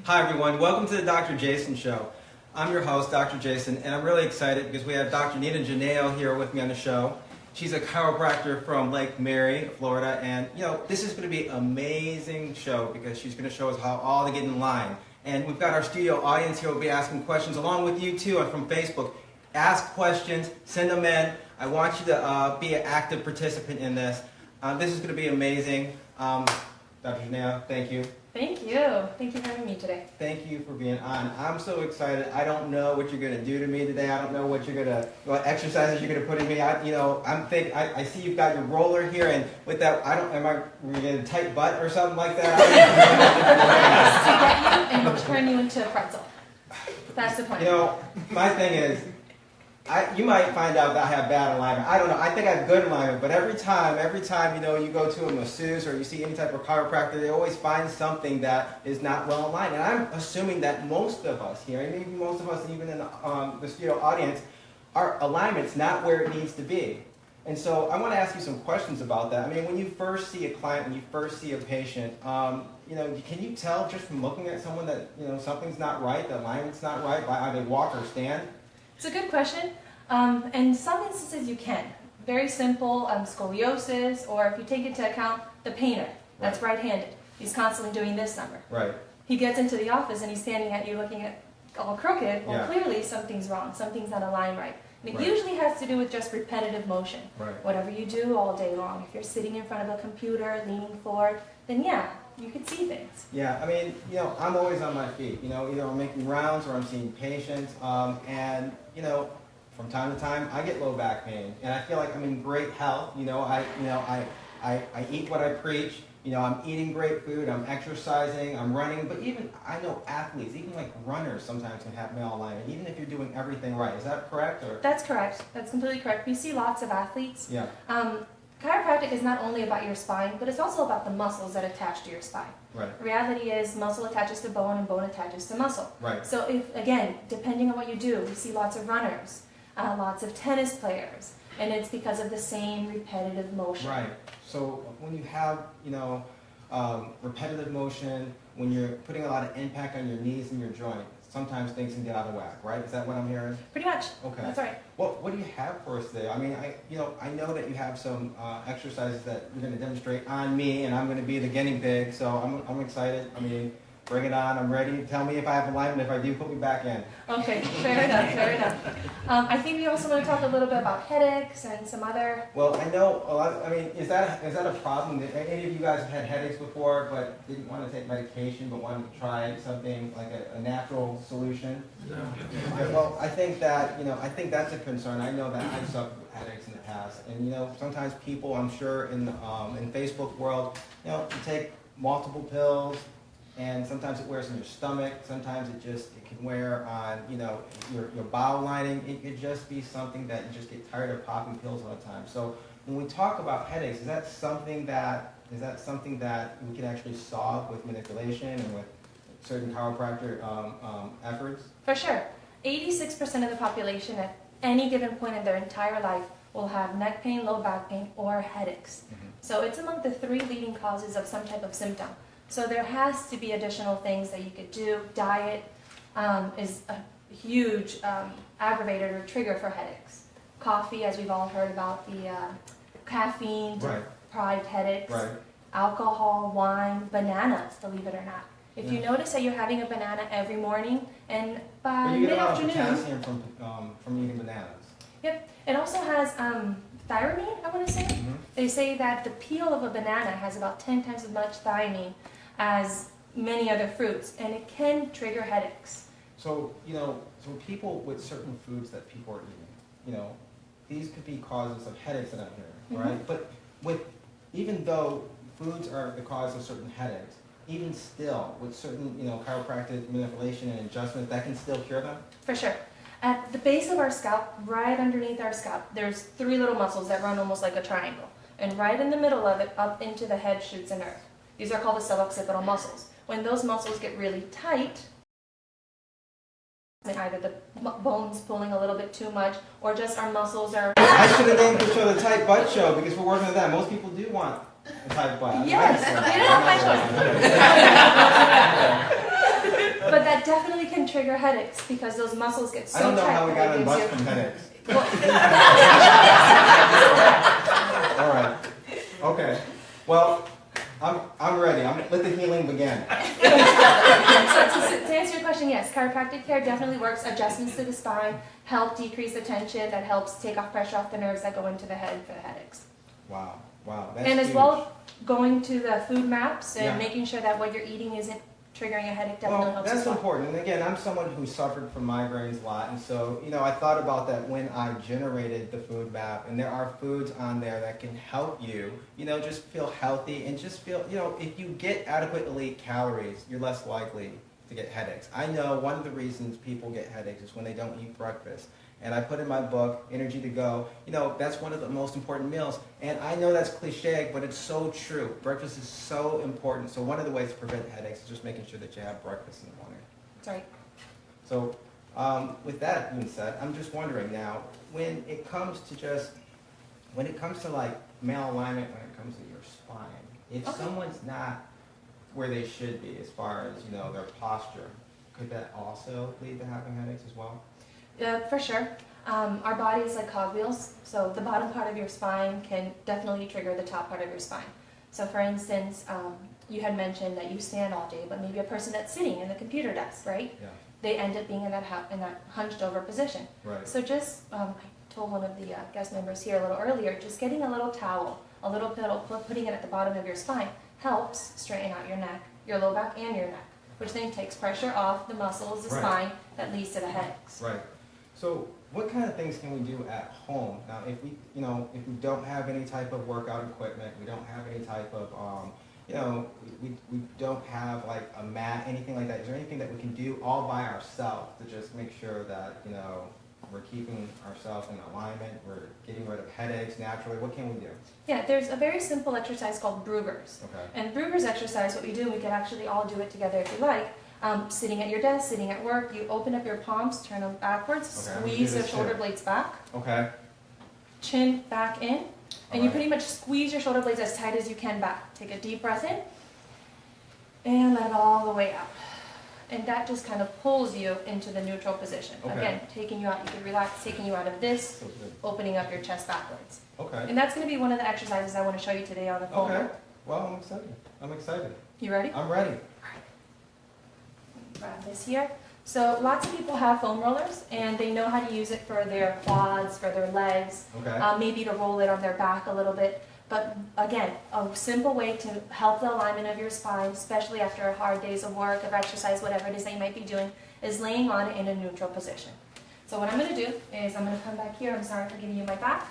Hi everyone, welcome to the Dr. Jason Show. I'm your host, Dr. Jason, and I'm really excited because we have Dr. Genao here with me on the show. She's a chiropractor from Lake Mary, Florida, and this is going to be an amazing show because she's going to show us how all to get in line. And we've got our studio audience here who will be asking questions along with you too from Facebook. Ask questions, send them in. I want you to be an active participant in this. This is going to be amazing. Dr. Genao, thank you. Thank you. Thank you for having me today. Thank you for being on. I'm so excited. I don't know what you're going to do to me today. I don't know what what exercises you're going to put in me. I see you've got your roller here, and with that, we're going to tight butt or something like that? To get you and turn you into a pretzel. That's the plan. My thing is, you might find out that I have bad alignment. I don't know. I think I have good alignment, but every time, you go to a masseuse or you see any type of chiropractor, they always find something that is not well aligned. And I'm assuming that most of us here, and maybe most of us even in the studio audience, our alignment's not where it needs to be. And so I want to ask you some questions about that. I mean, when you first see a client, when you first see a patient, can you tell just from looking at someone that something's not right, the alignment's not right by how they walk or stand? It's a good question. In some instances you can. Very simple scoliosis, or if you take into account the painter, that's right-handed. He's constantly doing this number. Right. He gets into the office and he's standing at you looking at all crooked. Well, yeah. Clearly something's wrong. Something's not aligned right. And it usually has to do with just repetitive motion. Right. Whatever you do all day long. If you're sitting in front of a computer, leaning forward, then yeah, you can see things. Yeah, I mean, I'm always on my feet. Either I'm making rounds or I'm seeing patients, and from time to time I get low back pain, and I feel like I'm in great health. I eat what I preach. I'm eating great food. I'm exercising. I'm running. But even I know athletes, even like runners, sometimes can have malalignment, even if you're doing everything right. Is that correct? Or? That's correct. That's completely correct. We see lots of athletes. Yeah. Chiropractic is not only about your spine, but it's also about the muscles that attach to your spine. Right. The reality is muscle attaches to bone and bone attaches to muscle. Right. So again, depending on what you do, we see lots of runners, lots of tennis players, and it's because of the same repetitive motion. Right. So when you have, repetitive motion, when you're putting a lot of impact on your knees and your joint, sometimes things can get out of whack, right? Is that what I'm hearing? Pretty much. Okay. That's right. What do you have for us today? I mean, I know that you have some exercises that you're going to demonstrate on me, and I'm going to be the guinea pig, so I'm excited. I mean, bring it on. I'm ready. Tell me if I have alignment. If I do, put me back in. Okay, fair enough, fair enough. I think we also want to talk a little bit about headaches and some other... Well, I know a lot. I mean, is that a problem? Any of you guys have had headaches before, but didn't want to take medication, but wanted to try something like a natural solution? No. Okay, well, I think that's a concern. I know that I've suffered with headaches in the past, and sometimes people, I'm sure in Facebook world, you take multiple pills. And sometimes it wears on your stomach. Sometimes it can wear on your bowel lining. It could just be something that you just get tired of popping pills all the time. So when we talk about headaches, is that something that we can actually solve with manipulation and with certain chiropractor efforts? For sure. 86% of the population at any given point in their entire life will have neck pain, low back pain, or headaches. Mm-hmm. So it's among the 3 leading causes of some type of symptom. So there has to be additional things that you could do. Diet is a huge aggravator or trigger for headaches. Coffee, as we've all heard about, the caffeine deprived headaches. Right. Alcohol, wine, bananas, believe it or not. If you notice that you're having a banana every morning, and by mid-afternoon... You get a lot of potassium from eating bananas. Yep. It also has thiamine, I want to say. Mm-hmm. They say that the peel of a banana has about 10 times as much thiamine as many other fruits, and it can trigger headaches. So, so people with certain foods that people are eating, these could be causes of headaches that I'm hearing, right? But even though foods are the cause of certain headaches, even still, with certain, chiropractic manipulation and adjustment, that can still cure them? For sure. At the base of our scalp, right underneath our scalp, there's 3 little muscles that run almost like a triangle. And right in the middle of it, up into the head, shoots a nerve. These are called the suboccipital muscles. When those muscles get really tight, either the bones pulling a little bit too much, or just our muscles are... I should have named the show the Tight Butt Show, because we're working on that. Most people do want a tight butt. Yes, you don't have my choice. definitely can trigger headaches because those muscles get so I don't know tight how we that got it on gives bus you- from headaches. Well, All right. Okay. Well, I'm ready. Let the healing begin. so to answer your question, yes, chiropractic care definitely works. Adjustments to the spine help decrease the tension. That helps take off pressure off the nerves that go into the head for the headaches. Wow. Wow. That's And as huge. well, going to the food maps and Yeah. making sure that what you're eating isn't triggering a headache definitely Well, helps that's as well. important. And again, I'm someone who suffered from migraines a lot. And so, I thought about that when I generated the food map. And there are foods on there that can help you, just feel healthy and just feel, if you get adequately calories, you're less likely to get headaches. I know one of the reasons people get headaches is when they don't eat breakfast. And I put in my book, Energy to Go, that's one of the most important meals. And I know that's cliche, but it's so true. Breakfast is so important. So one of the ways to prevent headaches is just making sure that you have breakfast in the morning. That's right. So with that being said, I'm just wondering now, when it comes to like malalignment, when it comes to your spine, if Okay. someone's not where they should be as far as, their posture, could that also lead to having headaches as well? For sure. Our body is like cogwheels, so the bottom part of your spine can definitely trigger the top part of your spine. So for instance, you had mentioned that you stand all day, but maybe a person that's sitting in the computer desk, right? Yeah. They end up being in that hunched over position. Right. So just, I told one of the guest members here a little earlier, just getting a little towel, a little pillow, putting it at the bottom of your spine helps straighten out your neck, your low back and your neck, which then takes pressure off the muscles, the Right. spine, that leads to the headaches. Right. So what kind of things can we do at home? Now, if we don't have any type of workout equipment, we don't have any type of, we don't have like a mat, anything like that. Is there anything that we can do all by ourselves to just make sure that, we're keeping ourselves in alignment, we're getting rid of headaches naturally? What can we do? Yeah, there's a very simple exercise called Brugger's. Okay. And Brugger's exercise, what we do, we can actually all do it together if you like. Sitting at your desk, sitting at work, you open up your palms, turn them backwards, Okay, I'm gonna squeeze do the this shoulder too. blades back, Okay. chin back in, and you Alright. pretty much squeeze your shoulder blades as tight as you can back. Take a deep breath in, and let it all the way out. And that just kind of pulls you into the neutral position. Okay. Again, taking you out, you can relax, taking you out of this, So good. opening up your chest backwards. Okay. And that's going to be one of the exercises I want to show you today on the phone. Okay. Well, I'm excited. I'm excited. You ready? I'm ready. Grab this here. So lots of people have foam rollers and they know how to use it for their quads, for their legs, Okay. maybe to roll it on their back a little bit. But again, a simple way to help the alignment of your spine, especially after a hard days of work, of exercise, whatever it is that you might be doing, is laying on it in a neutral position. So what I'm going to do is I'm going to come back here. I'm sorry for giving you my back.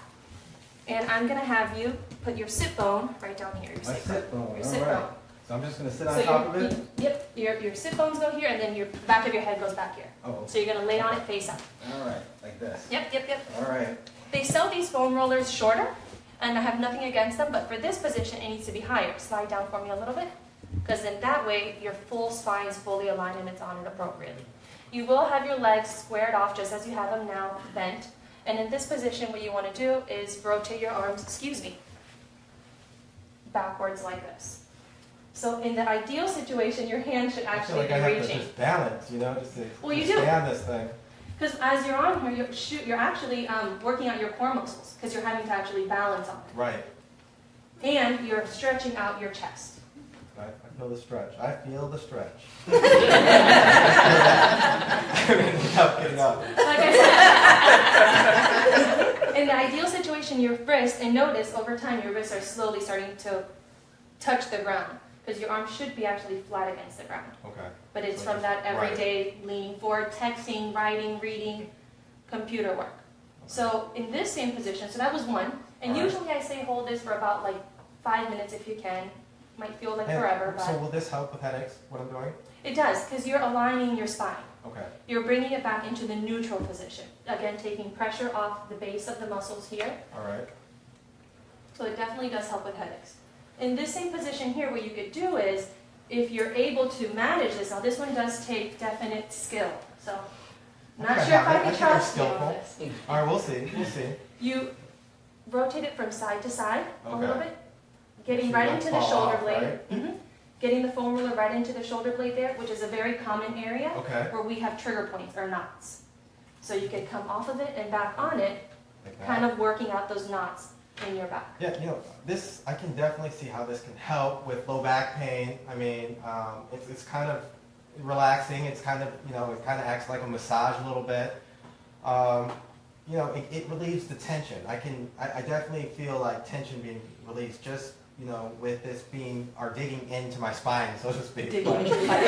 And I'm going to have you put your sit bone right down here. Your My sit bone. Your All sit right. bone. So I'm just going to sit on So top of it? Yep, your sit bones go here, and then your back of your head goes back here. Oh. So you're going to lay on it face up. All right. Like this. Yep. All right. They sell these foam rollers shorter, and I have nothing against them, but for this position, it needs to be higher. Slide down for me a little bit, because then that way, your full spine is fully aligned and it's on it appropriately. You will have your legs squared off just as you have them now, bent. And in this position, what you want to do is rotate your arms, backwards like this. So in the ideal situation, your hand should I feel actually like I be have reaching. to just balance, just to Well, you do. stand this thing. Because as you're on here, you're actually working out your core muscles, because you're having to actually balance on it. Right. And you're stretching out your chest. I feel the stretch. I feel the stretch. I couldn't help getting up. Like I said, in the ideal situation, your wrist, and notice over time your wrists are slowly starting to touch the ground, because your arms should be actually flat against the ground. Okay. But it's So from that just- everyday leaning forward, texting, writing, reading, computer work. So in this same position, so that was one. And Alright. usually I say hold this for about like 5 minutes if you can. Might feel like And forever, so but will this help with headaches, what I'm doing? it does, because you're aligning your spine. Okay. You're bringing it back into the neutral position. Again, taking pressure off the base of the muscles here. All right. So it definitely does help with headaches. In this same position here, what you could do is, if you're able to manage this, now this one does take definite skill. So, not think I sure if have I it. can I think I'm trust you on skillful. this. All right, we'll see. We'll see. You rotate it from side to side a Okay. little bit, getting So right don't into the fall shoulder off, blade. right? Mhm. getting the foam roller right into the shoulder blade there, which is a very common area Okay. where we have trigger points or knots. So you could come off of it and back on it, Like that. kind of working out those knots in your back. Yeah, this, I can definitely see how this can help with low back pain. I mean, it's kind of relaxing. It's kind of, it kind of acts like a massage a little bit. It relieves the tension. I definitely feel like tension being released just, with this being, or digging into my spine, so to speak. Digging into your spine.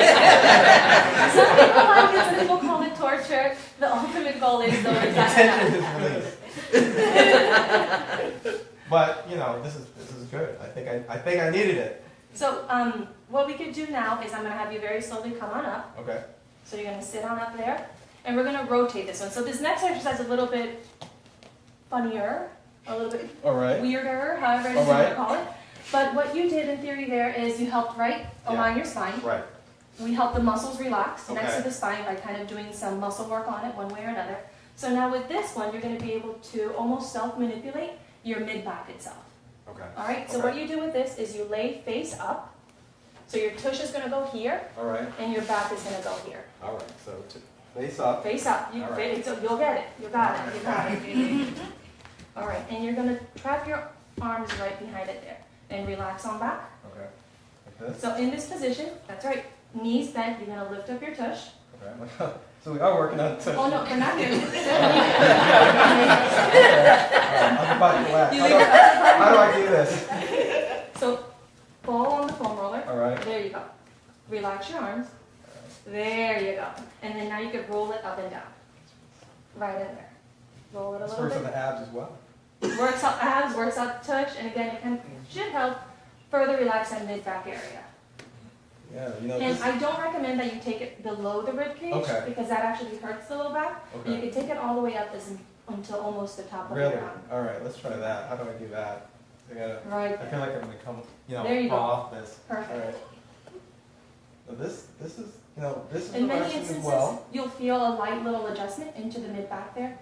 Some people like it, some people call it torture. The ultimate goal is though The exactly tension that. is released. But, this is good. I think I needed it. So what we could do now is I'm going to have you very slowly come on up. Okay. So you're going to sit on up there, and we're going to rotate this one. So this next exercise is a little bit funnier, a little bit All right. weirder, however you All want right. to call it. But what you did in theory there is you helped right align your spine. Right. We helped the muscles relax next Okay. to the spine by kind of doing some muscle work on it one way or another. So now with this one, you're going to be able to almost self-manipulate your mid-back itself. Okay. All right, so Okay. what you do with this is you lay face up. So your tush is going to go here, All right. and your back is going to go here. All right. So face up. Face up. All right. So you'll get it. You got it. You got it. All right, and you're going to trap your arms right behind it there. And relax on back. Okay. Like this. So in this position, that's right. Knees bent, you're going to lift up your tush. Okay. So we are working on touch. Oh no, we're not here. I'm about to laugh. You How leave do- it- how do I do this? So fall on the foam roller. All right. There you go. Relax your arms. There you go. And then now you can roll it up and down. Right in there. Roll it a This little works on bit. the abs as well. Works out abs, works out the tush, and again, it should help further relax that mid-back area. Yeah, And I don't recommend that you take it below the rib cage Okay. because that actually hurts the low back. Okay. You can take it all the way up until almost the top of Really? your arm. All right, let's try that. How do I do that? I Right feel there. like I'm gonna come, There you fall go. off this. All Perfect. right. So this is, this is In many relaxing as instances, well. you'll feel a light little adjustment into the mid-back there.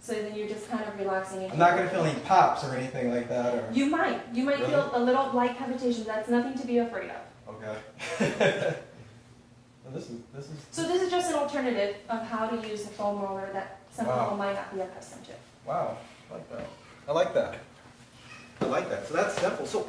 So then you're just kind of relaxing into I'm not gonna feel any pops or anything like that, or. You might Really? feel a little light cavitation. That's nothing to be afraid of. Okay. Well, this is. So this is just an alternative of how to use the foam roller that some Wow. people might not be accustomed to. Wow, I like that. I like that. I like that. So that's simple. So,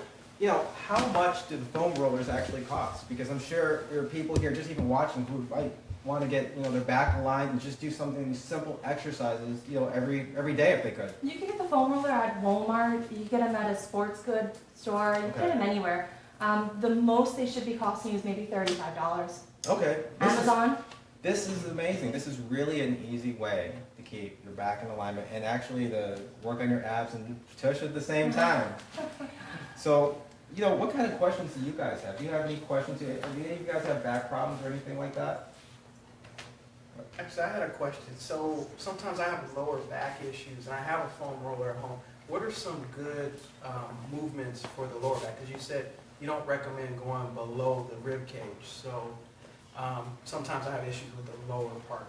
how much do the foam rollers actually cost? Because I'm sure there are people here just even watching who might want to get, their back aligned and just do something, these simple exercises, every day if they could. You can get the foam roller at Walmart. You get them at a sports goods store. You can Okay. get them anywhere. The most they should be costing you is maybe $35. Okay. Amazon. This is amazing. This is really an easy way to keep your back in alignment and actually to work on your abs and tush at the same time. So, what kind of questions do you guys have? Do you have any questions? Do any of you guys have back problems or anything like that? Actually, I had a question. So sometimes I have lower back issues, and I have a foam roller at home. What are some good movements for the lower back? Because you said you don't recommend going below the rib cage. So sometimes I have issues with the lower part.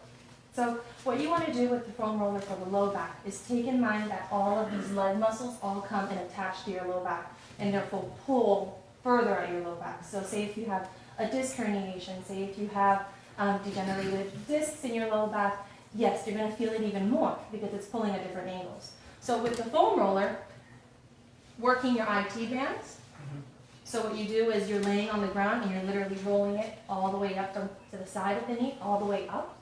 So what you want to do with the foam roller for the low back is take in mind that all of these leg muscles all come and attach to your low back and therefore pull further at your low back. So say if you have a disc herniation, say if you have degenerated discs in your low back, yes, you're going to feel it even more because it's pulling at different angles. So with the foam roller, working your IT bands, so what you do is you're laying on the ground and you're literally rolling it all the way up to the side of the knee, all the way up.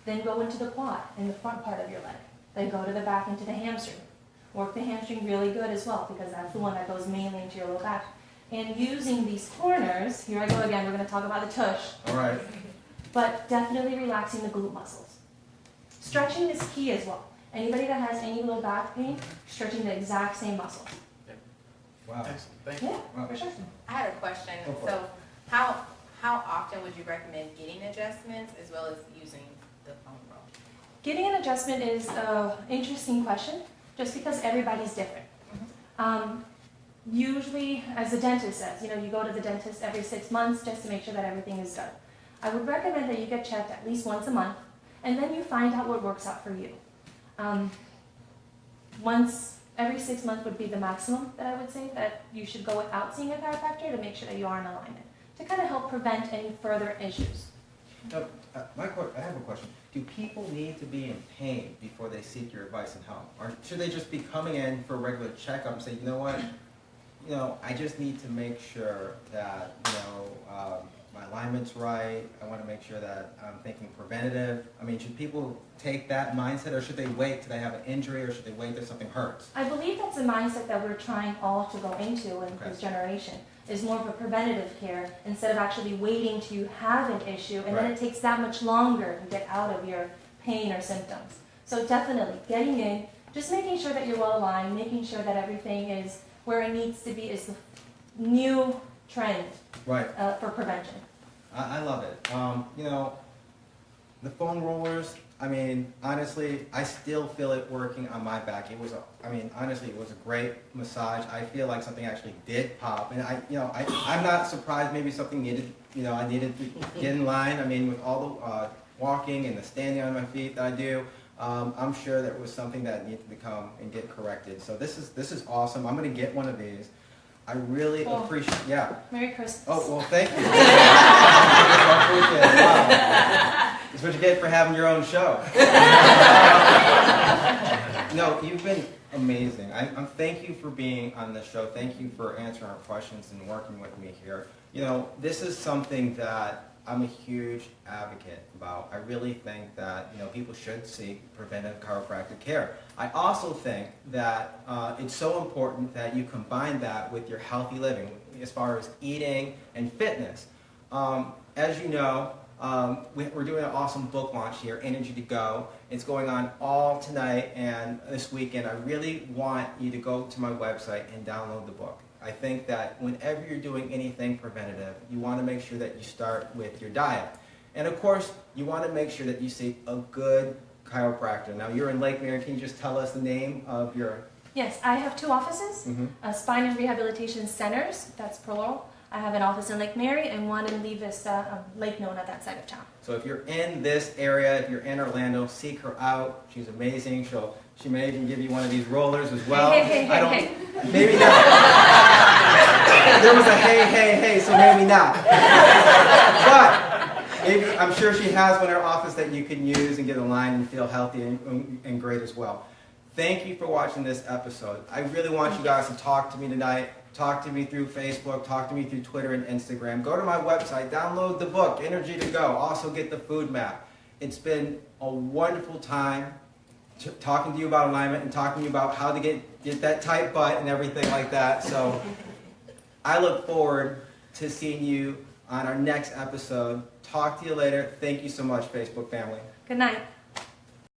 Then go into the quad, in the front part of your leg. Then go to the back into the hamstring. Work the hamstring really good as well because that's the one that goes mainly into your low back. And using these corners, here I go again, we're going to talk about the tush, All right. but definitely relaxing the glute muscles. Stretching is key as well. Anybody that has any low back pain, stretching the exact same muscles. Wow. Excellent. Thank you. Yeah, Wow. for sure. I had a question. Go for it. So how often would you recommend getting adjustments as well as using the foam roll? Getting an adjustment is an interesting question, just because everybody's different. Usually, as the dentist says, you go to the dentist every 6 months just to make sure that everything is done. I would recommend that you get checked at least once a month, and then you find out what works out for you. Once every 6 months would be the maximum that I would say that you should go without seeing a chiropractor to make sure that you are in alignment. to kind of help prevent any further issues. I have a question. Do people need to be in pain before they seek your advice and help? Or should they just be coming in for a regular checkup and say, you know what, I just need to make sure that, my alignment's right. I want to make sure that I'm thinking preventative. I mean, should people take that mindset, or should they wait till they have an injury, or should they wait till something hurts? I believe that's a mindset that we're trying all to go into in this generation, is more of a preventative care instead of actually waiting to have an issue, and then it takes that much longer to get out of your pain or symptoms. So definitely getting in, just making sure that you're well aligned, making sure that everything is where it needs to be is the new trend for prevention. I love it. The foam rollers, I mean, honestly, I still feel it working on my back. Honestly, it was a great massage. I feel like something actually did pop, and I'm not surprised. Maybe something needed, I needed to get in line. I mean, with all the walking and the standing on my feet that I do, I'm sure that it was something that needed to come and get corrected. So this is awesome. I'm going to get one of these. I really appreciate. Yeah. Merry Christmas. Oh well, thank you. I appreciate it. Wow. That's what you get for having your own show. No, you've been amazing. Thank you for being on the show. Thank you for answering our questions and working with me here. This is something that I'm a huge advocate about. I really think that people should seek preventive chiropractic care. I also think that it's so important that you combine that with your healthy living, as far as eating and fitness. As you know, we're doing an awesome book launch here, Energy to Go. It's going on all tonight and this weekend. I really want you to go to my website and download the book. I think that whenever you're doing anything preventative, you want to make sure that you start with your diet. And of course, you want to make sure that you seek a good chiropractor. Now, you're in Lake Mary. Can you just tell us the name of your... Yes, I have two offices, Spine and Rehabilitation Centers, that's plural. I have an office in Lake Mary and one in Lee Vista, Lake Nona, that side of town. So if you're in this area, if you're in Orlando, seek her out. She's amazing. She may even give you one of these rollers as well. Hey. Maybe not. There was a hey, so maybe not. But maybe, I'm sure she has one in her office that you can use and get aligned and feel healthy and great as well. Thank you for watching this episode. I really want you guys to talk to me tonight. Talk to me through Facebook, talk to me through Twitter and Instagram. Go to my website, download the book, Energy to Go. Also get the food map. It's been a wonderful time talking to you about alignment and talking to you about how to get that tight butt and everything like that. So I look forward to seeing you on our next episode. Talk to you later. Thank you so much, Facebook family. Good night.